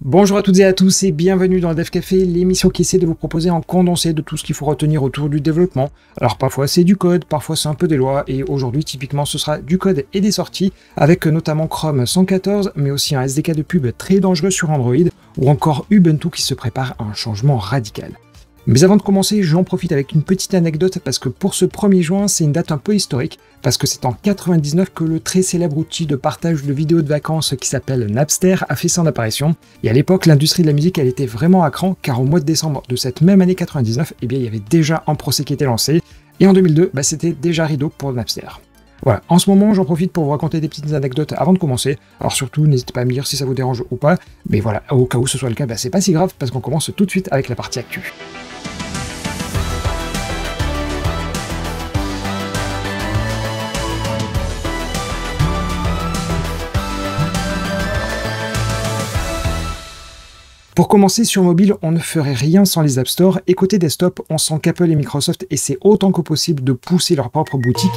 Bonjour à toutes et à tous et bienvenue dans le Dev Café, l'émission qui essaie de vous proposer un condensé de tout ce qu'il faut retenir autour du développement. Alors parfois c'est du code, parfois c'est un peu des lois, et aujourd'hui typiquement ce sera du code et des sorties, avec notamment Chrome 114, mais aussi un SDK de pub très dangereux sur Android, ou encore Ubuntu qui se prépare à un changement radical. Mais avant de commencer, j'en profite avec une petite anecdote parce que pour ce 1er juin, c'est une date un peu historique, parce que c'est en 99 que le très célèbre outil de partage de vidéos de vacances qui s'appelle Napster a fait son apparition. Et à l'époque, l'industrie de la musique, elle était vraiment à cran, car au mois de décembre de cette même année 99, eh bien, il y avait déjà un procès qui était lancé, et en 2002, c'était déjà rideau pour Napster. Voilà, en ce moment, j'en profite pour vous raconter des petites anecdotes avant de commencer. Alors surtout, n'hésitez pas à me dire si ça vous dérange ou pas, mais voilà, au cas où ce soit le cas, c'est pas si grave, parce qu'on commence tout de suite avec la partie actu. Pour commencer, sur mobile, on ne ferait rien sans les App Store, et côté desktop, on sent qu'Apple et Microsoft essaient autant que possible de pousser leur propre boutique.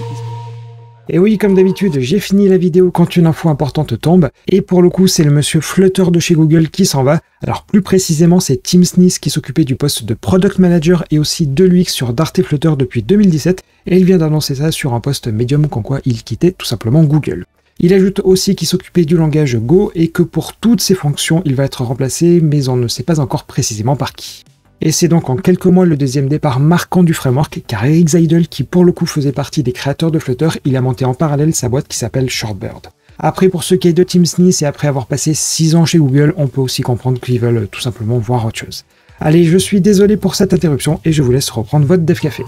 Et oui, comme d'habitude, j'ai fini la vidéo quand une info importante tombe, et pour le coup, c'est le monsieur Flutter de chez Google qui s'en va. Alors plus précisément, c'est Tim Smith qui s'occupait du poste de Product Manager et aussi de l'UX sur Dart et Flutter depuis 2017, et il vient d'annoncer ça sur un post Medium comme quoi il quittait tout simplement Google. Il ajoute aussi qu'il s'occupait du langage Go et que pour toutes ses fonctions, il va être remplacé, mais on ne sait pas encore précisément par qui. Et c'est donc en quelques mois le deuxième départ marquant du framework, car Eric Seidel, qui pour le coup faisait partie des créateurs de Flutter, il a monté en parallèle sa boîte qui s'appelle Shortbird. Après, pour ce qui est de Tim Smith et après avoir passé 6 ans chez Google, on peut aussi comprendre qu'ils veulent tout simplement voir autre chose. Allez, je suis désolé pour cette interruption et je vous laisse reprendre votre Dev Café.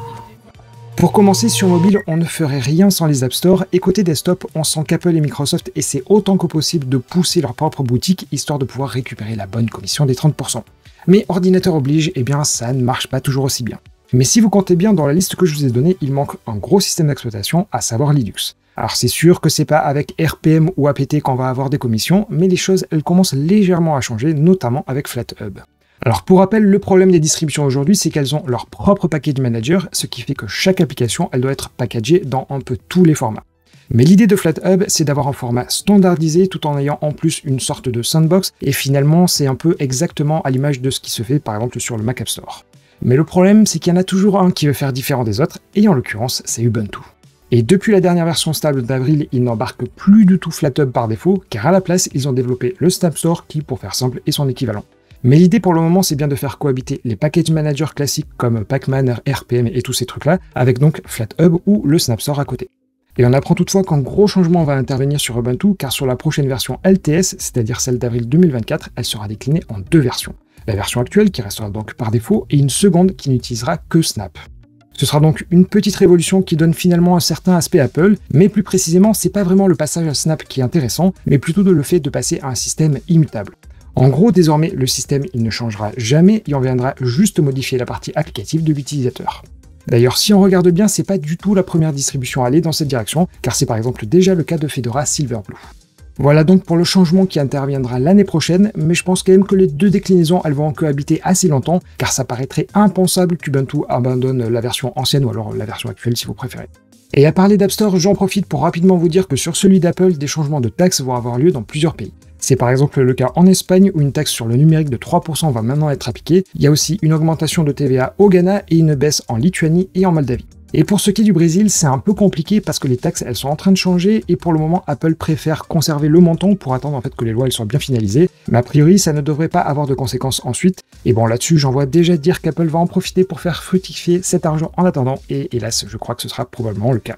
Pour commencer, sur mobile, on ne ferait rien sans les App Store, et côté desktop, on sent qu'Apple et Microsoft essaient autant que possible de pousser leur propre boutique, histoire de pouvoir récupérer la bonne commission des 30%. Mais ordinateur oblige, eh bien ça ne marche pas toujours aussi bien. Mais si vous comptez bien, dans la liste que je vous ai donnée, il manque un gros système d'exploitation, à savoir Linux. Alors c'est sûr que c'est pas avec RPM ou APT qu'on va avoir des commissions, mais les choses, elles commencent légèrement à changer, notamment avec FlatHub. Alors pour rappel, le problème des distributions aujourd'hui, c'est qu'elles ont leur propre package manager, ce qui fait que chaque application, elle doit être packagée dans un peu tous les formats. Mais l'idée de FlatHub, c'est d'avoir un format standardisé tout en ayant en plus une sorte de sandbox, et finalement c'est un peu exactement à l'image de ce qui se fait par exemple sur le Mac App Store. Mais le problème, c'est qu'il y en a toujours un qui veut faire différent des autres, et en l'occurrence, c'est Ubuntu. Et depuis la dernière version stable d'avril, ils n'embarquent plus du tout FlatHub par défaut, car à la place, ils ont développé le Snap Store qui, pour faire simple, est son équivalent. Mais l'idée pour le moment, c'est bien de faire cohabiter les package managers classiques comme Pacman, RPM et tous ces trucs-là, avec donc FlatHub ou le Snap Store à côté. Et on apprend toutefois qu'un gros changement va intervenir sur Ubuntu, car sur la prochaine version LTS, c'est-à-dire celle d'avril 2024, elle sera déclinée en 2 versions. La version actuelle, qui restera donc par défaut, et une seconde qui n'utilisera que Snap. Ce sera donc une petite révolution qui donne finalement un certain aspect Apple, mais plus précisément, c'est pas vraiment le passage à Snap qui est intéressant, mais plutôt le fait de passer à un système immutable. En gros, désormais, le système il ne changera jamais et on viendra juste modifier la partie applicative de l'utilisateur. D'ailleurs, si on regarde bien, c'est pas du tout la première distribution à aller dans cette direction, car c'est par exemple déjà le cas de Fedora Silverblue. Voilà donc pour le changement qui interviendra l'année prochaine, mais je pense quand même que les 2 déclinaisons elles vont cohabiter assez longtemps, car ça paraîtrait impensable qu'Ubuntu abandonne la version ancienne ou alors la version actuelle si vous préférez. Et à parler d'App Store, j'en profite pour rapidement vous dire que sur celui d'Apple, des changements de taxes vont avoir lieu dans plusieurs pays. C'est par exemple le cas en Espagne où une taxe sur le numérique de 3% va maintenant être appliquée. Il y a aussi une augmentation de TVA au Ghana et une baisse en Lituanie et en Moldavie. Et pour ce qui est du Brésil, c'est un peu compliqué parce que les taxes elles sont en train de changer et pour le moment Apple préfère conserver le montant pour attendre en fait que les lois elles soient bien finalisées. Mais a priori ça ne devrait pas avoir de conséquences ensuite. Et bon là-dessus j'en vois déjà dire qu'Apple va en profiter pour faire fructifier cet argent en attendant et hélas je crois que ce sera probablement le cas.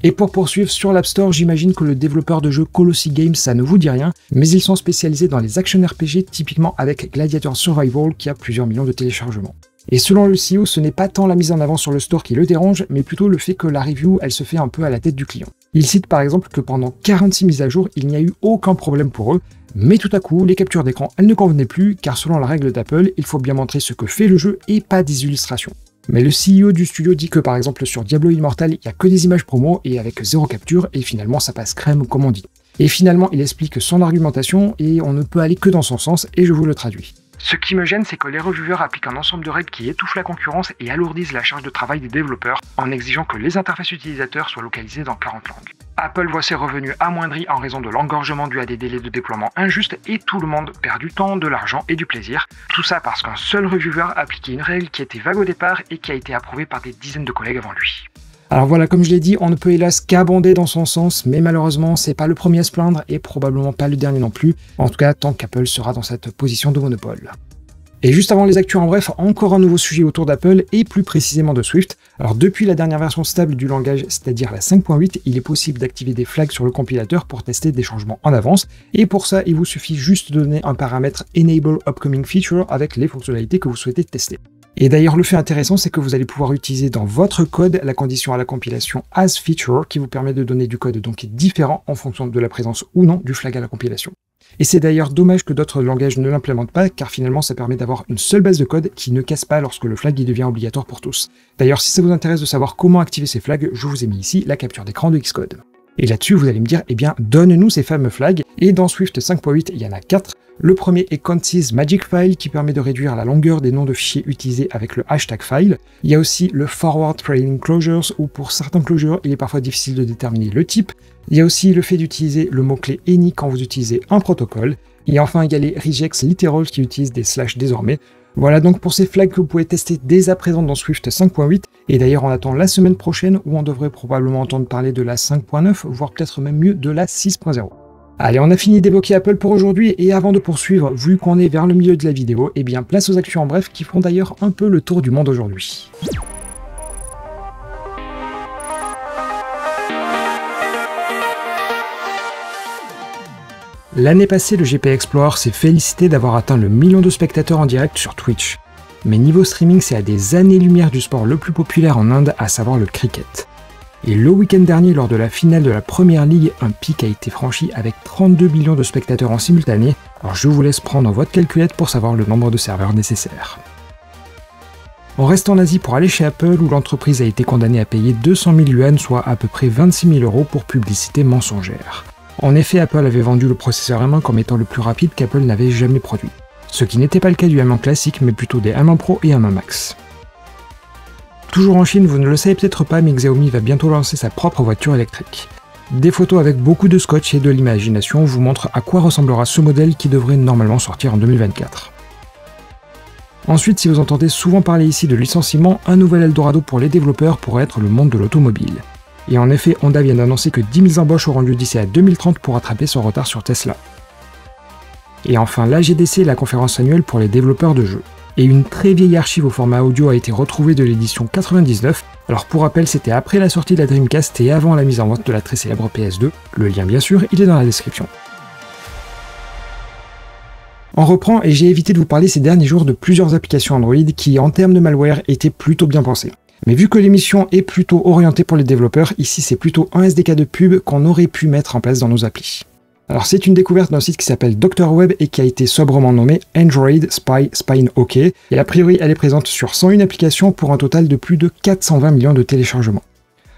Et pour poursuivre sur l'App Store, j'imagine que le développeur de jeux Colossi Games ça ne vous dit rien, mais ils sont spécialisés dans les action RPG, typiquement avec Gladiator Survival qui a plusieurs millions de téléchargements. Et selon le CEO, ce n'est pas tant la mise en avant sur le store qui le dérange, mais plutôt le fait que la review elle se fait un peu à la tête du client. Il cite par exemple que pendant 46 mises à jour, il n'y a eu aucun problème pour eux, mais tout à coup, les captures d'écran elles ne convenaient plus, car selon la règle d'Apple, il faut bien montrer ce que fait le jeu et pas des illustrations. Mais le CEO du studio dit que par exemple sur Diablo Immortal, il n'y a que des images promo et avec 0 capture, et finalement ça passe crème comme on dit. Et finalement il explique son argumentation et on ne peut aller que dans son sens et je vous le traduis. Ce qui me gêne, c'est que les reviewers appliquent un ensemble de règles qui étouffent la concurrence et alourdissent la charge de travail des développeurs en exigeant que les interfaces utilisateurs soient localisées dans 40 langues. Apple voit ses revenus amoindris en raison de l'engorgement dû à des délais de déploiement injustes et tout le monde perd du temps, de l'argent et du plaisir. Tout ça parce qu'un seul reviewer a appliqué une règle qui était vague au départ et qui a été approuvée par des dizaines de collègues avant lui. Alors voilà, comme je l'ai dit, on ne peut hélas qu'abonder dans son sens, mais malheureusement, c'est pas le premier à se plaindre et probablement pas le dernier non plus, en tout cas tant qu'Apple sera dans cette position de monopole. Et juste avant les actus en bref, encore un nouveau sujet autour d'Apple et plus précisément de Swift. Alors depuis la dernière version stable du langage, c'est-à-dire la 5.8, il est possible d'activer des flags sur le compilateur pour tester des changements en avance, et pour ça, il vous suffit juste de donner un paramètre Enable Upcoming Feature avec les fonctionnalités que vous souhaitez tester. Et d'ailleurs, le fait intéressant, c'est que vous allez pouvoir utiliser dans votre code la condition à la compilation As Feature qui vous permet de donner du code donc différent en fonction de la présence ou non du flag à la compilation. Et c'est d'ailleurs dommage que d'autres langages ne l'implémentent pas, car finalement ça permet d'avoir une seule base de code qui ne casse pas lorsque le flag devient obligatoire pour tous. D'ailleurs, si ça vous intéresse de savoir comment activer ces flags, je vous ai mis ici la capture d'écran de Xcode. Et là-dessus, vous allez me dire, eh bien, donne-nous ces fameux flags, et dans Swift 5.8, il y en a 4. Le premier est Concise Magic File, qui permet de réduire la longueur des noms de fichiers utilisés avec le hashtag file. Il y a aussi le Forward Trailing Closures, où pour certains closures, il est parfois difficile de déterminer le type. Il y a aussi le fait d'utiliser le mot-clé any quand vous utilisez un protocole. Et enfin, il y a les regex literals qui utilisent des slash désormais. Voilà donc pour ces flags que vous pouvez tester dès à présent dans Swift 5.8, et d'ailleurs on attend la semaine prochaine où on devrait probablement entendre parler de la 5.9, voire peut-être même mieux de la 6.0. Allez, on a fini d'évoquer Apple pour aujourd'hui, et avant de poursuivre, vu qu'on est vers le milieu de la vidéo, eh bien place aux actus en bref qui font d'ailleurs un peu le tour du monde aujourd'hui. L'année passée, le GP Explorer s'est félicité d'avoir atteint le million de spectateurs en direct sur Twitch. Mais niveau streaming, c'est à des années-lumière du sport le plus populaire en Inde, à savoir le cricket. Et le week-end dernier, lors de la finale de la Premier League, un pic a été franchi avec 32 millions de spectateurs en simultané, alors je vous laisse prendre votre calculette pour savoir le nombre de serveurs nécessaires. On reste en Asie pour aller chez Apple, où l'entreprise a été condamnée à payer 200 000 yuan, soit à peu près 26 000 € pour publicité mensongère. En effet, Apple avait vendu le processeur M1 comme étant le plus rapide qu'Apple n'avait jamais produit. Ce qui n'était pas le cas du M1 classique, mais plutôt des M1 Pro et M1 Max. Toujours en Chine, vous ne le savez peut-être pas, mais Xiaomi va bientôt lancer sa propre voiture électrique. Des photos avec beaucoup de scotch et de l'imagination vous montrent à quoi ressemblera ce modèle qui devrait normalement sortir en 2024. Ensuite, si vous entendez souvent parler ici de licenciement, un nouvel Eldorado pour les développeurs pourrait être le monde de l'automobile. Et en effet, Honda vient d'annoncer que 10 000 embauches auront lieu d'ici à 2030 pour rattraper son retard sur Tesla. Et enfin, la GDC, la conférence annuelle pour les développeurs de jeux. Et une très vieille archive au format audio a été retrouvée de l'édition 99. Alors pour rappel, c'était après la sortie de la Dreamcast et avant la mise en vente de la très célèbre PS2. Le lien bien sûr, il est dans la description. On reprend et j'ai évité de vous parler ces derniers jours de plusieurs applications Android qui, en termes de malware, étaient plutôt bien pensées. Mais vu que l'émission est plutôt orientée pour les développeurs, ici c'est plutôt un SDK de pub qu'on aurait pu mettre en place dans nos applis. Alors c'est une découverte d'un site qui s'appelle Dr Web et qui a été sobrement nommé Android Spy Spine OK, et a priori elle est présente sur 101 applications pour un total de plus de 420 millions de téléchargements.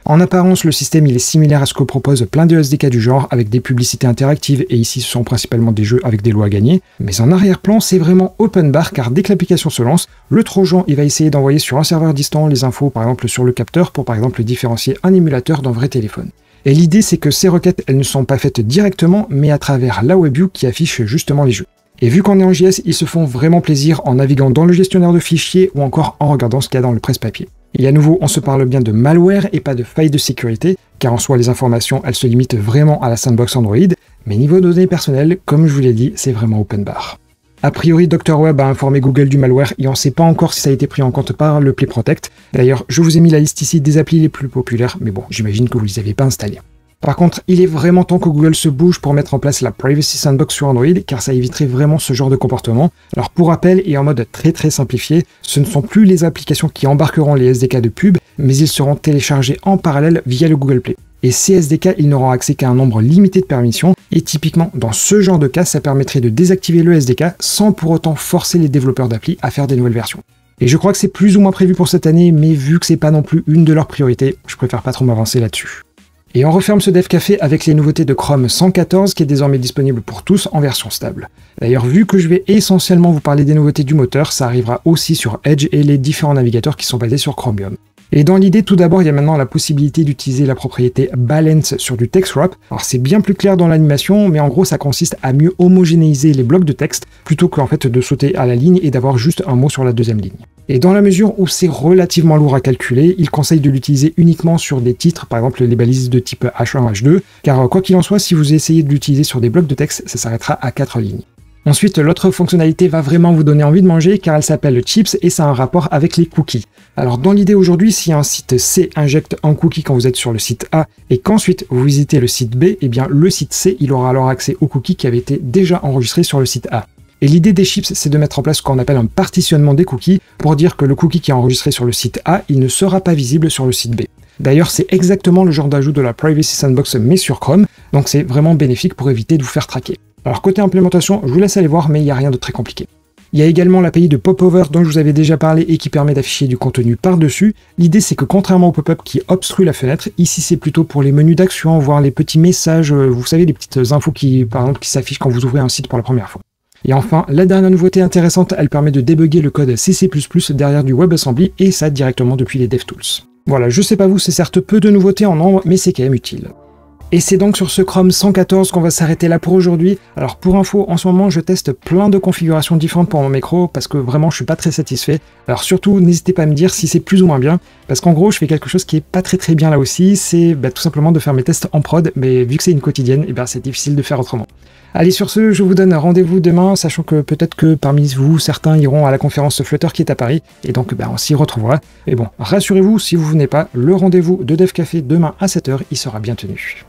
En apparence, le système il est similaire à ce que propose plein de SDK du genre, avec des publicités interactives, et ici ce sont principalement des jeux avec des lots à gagner, mais en arrière-plan c'est vraiment open bar, car dès que l'application se lance, le trojan il va essayer d'envoyer sur un serveur distant les infos par exemple sur le capteur pour par exemple différencier un émulateur d'un vrai téléphone. Et l'idée c'est que ces requêtes elles ne sont pas faites directement, mais à travers la WebView qui affiche justement les jeux. Et vu qu'on est en JS, ils se font vraiment plaisir en naviguant dans le gestionnaire de fichiers ou encore en regardant ce qu'il y a dans le presse-papier. Et à nouveau, on se parle bien de malware et pas de failles de sécurité, car en soi les informations elles se limitent vraiment à la sandbox Android, mais niveau données personnelles, comme je vous l'ai dit, c'est vraiment open bar. A priori, Dr Web a informé Google du malware et on ne sait pas encore si ça a été pris en compte par le Play Protect. D'ailleurs, je vous ai mis la liste ici des applis les plus populaires, mais bon, j'imagine que vous ne les avez pas installés. Par contre, il est vraiment temps que Google se bouge pour mettre en place la Privacy Sandbox sur Android, car ça éviterait vraiment ce genre de comportement. Alors pour rappel, et en mode très simplifié, ce ne sont plus les applications qui embarqueront les SDK de pub, mais ils seront téléchargés en parallèle via le Google Play. Et ces SDK, ils n'auront accès qu'à un nombre limité de permissions, et typiquement, dans ce genre de cas, ça permettrait de désactiver le SDK sans pour autant forcer les développeurs d'appli à faire des nouvelles versions. Et je crois que c'est plus ou moins prévu pour cette année, mais vu que c'est pas non plus une de leurs priorités, je préfère pas trop m'avancer là-dessus. Et on referme ce Dev Café avec les nouveautés de Chrome 114 qui est désormais disponible pour tous en version stable. D'ailleurs, vu que je vais essentiellement vous parler des nouveautés du moteur, ça arrivera aussi sur Edge et les différents navigateurs qui sont basés sur Chromium. Et dans l'idée, tout d'abord, il y a maintenant la possibilité d'utiliser la propriété balance sur du text wrap. Alors c'est bien plus clair dans l'animation, mais en gros ça consiste à mieux homogénéiser les blocs de texte plutôt qu'en fait de sauter à la ligne et d'avoir juste un mot sur la deuxième ligne. Et dans la mesure où c'est relativement lourd à calculer, il conseille de l'utiliser uniquement sur des titres, par exemple les balises de type H1, H2, car quoi qu'il en soit, si vous essayez de l'utiliser sur des blocs de texte, ça s'arrêtera à 4 lignes. Ensuite, l'autre fonctionnalité va vraiment vous donner envie de manger car elle s'appelle Chips et ça a un rapport avec les cookies. Alors dans l'idée aujourd'hui, si un site C injecte un cookie quand vous êtes sur le site A et qu'ensuite vous visitez le site B, eh bien le site C, il aura alors accès au cookie qui avait été déjà enregistré sur le site A. Et l'idée des chips, c'est de mettre en place ce qu'on appelle un partitionnement des cookies pour dire que le cookie qui est enregistré sur le site A, il ne sera pas visible sur le site B. D'ailleurs, c'est exactement le genre d'ajout de la Privacy Sandbox mais sur Chrome, donc c'est vraiment bénéfique pour éviter de vous faire traquer. Alors côté implémentation, je vous laisse aller voir, mais il n'y a rien de très compliqué. Il y a également l'API de Popover dont je vous avais déjà parlé et qui permet d'afficher du contenu par-dessus. L'idée c'est que contrairement au pop-up qui obstrue la fenêtre, ici c'est plutôt pour les menus d'action, voire les petits messages, vous savez, les petites infos qui, par exemple, qui s'affichent quand vous ouvrez un site pour la première fois. Et enfin, la dernière nouveauté intéressante, elle permet de débugger le code CC++ derrière du WebAssembly et ça directement depuis les DevTools. Voilà, je sais pas vous, c'est certes peu de nouveautés en nombre, mais c'est quand même utile. Et c'est donc sur ce Chrome 114 qu'on va s'arrêter là pour aujourd'hui. Alors pour info, en ce moment je teste plein de configurations différentes pour mon micro parce que vraiment je suis pas très satisfait. Alors surtout n'hésitez pas à me dire si c'est plus ou moins bien, parce qu'en gros je fais quelque chose qui est pas très bien là aussi, c'est tout simplement de faire mes tests en prod, mais vu que c'est une quotidienne, et c'est difficile de faire autrement. Allez, sur ce, je vous donne rendez-vous demain, sachant que peut-être que parmi vous, certains iront à la conférence Flutter qui est à Paris, et donc on s'y retrouvera. Et bon, rassurez-vous, si vous venez pas, le rendez-vous de Dev Café demain à 7 h, il sera bien tenu.